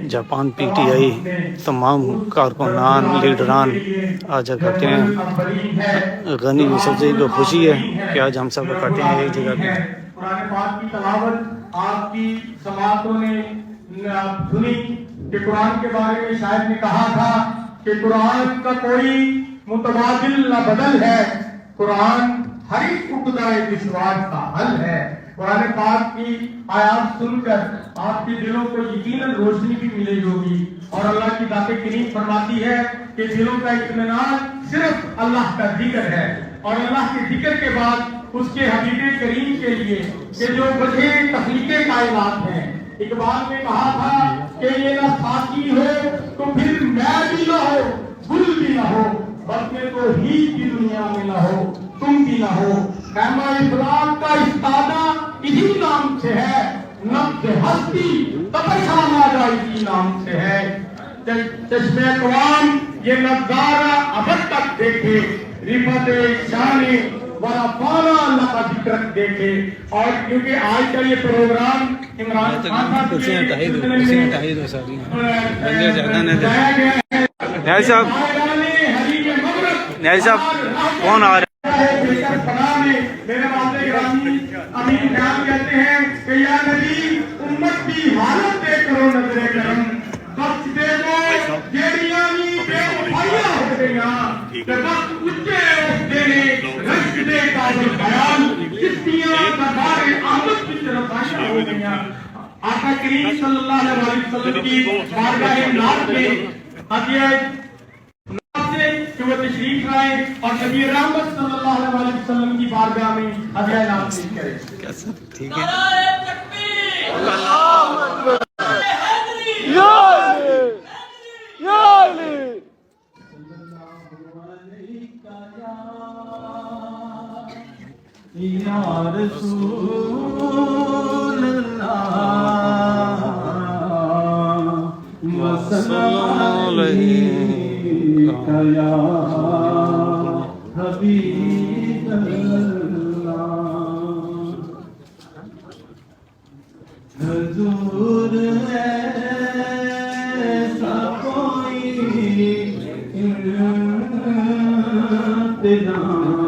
Japan P T I تمام کارکنان لیڈران آج اکٹھے ہیں. غنی یوسف زئی کو خوشی ہے کہ آج ہم سب اکٹھے ہیں ایک جگہ پہ. قرآن پاک کی تلاوت آپ کی سماعتوں نے سنی کہ قرآن کے بارے میں شاعر نے کہا تھا کہ قرآن کا کوئی متبادل نہ بدل ہے، قرآن ہر ایک عقدہ دشوار کا حل ہے. قرآن پاک کی آیات سن کر آپ کے دلوں کو یقیناً روشنی بھی ملے ہوگی، اور اللہ کی ذات کریم فرماتی ہے کہ دلوں کا اطمینان صرف اللہ کا ذکر ہے، اور اللہ کے ذکر کے بعد اس کے حبیب کریم کے لیے کہ جو وجہ تخلیق کائنات ہیں. اقبال نے کہا تھا کہ یہ نہ ساقی ہو تو پھر میں بھی نہ ہو، گل بھی نہ ہو، بس میں تو ہی کی دنیا میں نہ ہو، تم بھی نہ ہو. خیمہ اسلام کا استادہ اسی نام سے ہے، نبض ہستی تپشان آجائی کی نام سے ہے. چشم اقوام یہ نظارہ ابد تک دیکھے، رفت شان ورفانہ اللہ کا ذکر دیکھے. اور کیونکہ آج کا یہ پروگرام عمران خان صاحب کے نیاز صاحب نیاز صاحب کون آ رہے ہیں؟ میرے والد گرامی امین خیال کہتے ہیں کہ یا نبی امت کی حالت دیکھ کرو نظر کرم، بخش دے دو جیڑیاں نی بے وفائیاں ہو گئیاں، کہ وقت اچھے اٹھتے نے رشت دے قابل بیان، کشتیاں دربار آمد کی طرف آشا ہو گئیاں. آقا کریم صلی اللہ علیہ وسلم کی بارگاہ ناز میں ہدیہ کہ وہ تشریف لائے اور نبی رحمت صلی اللہ علیہ وسلم کی بارگاہ میں ہدیہ نام پیش کرے. ٹھیک ہے. یا رسول اللہ وسلام علیکہ یا حبیب اللہ. حضور ایسا کوئی انتظام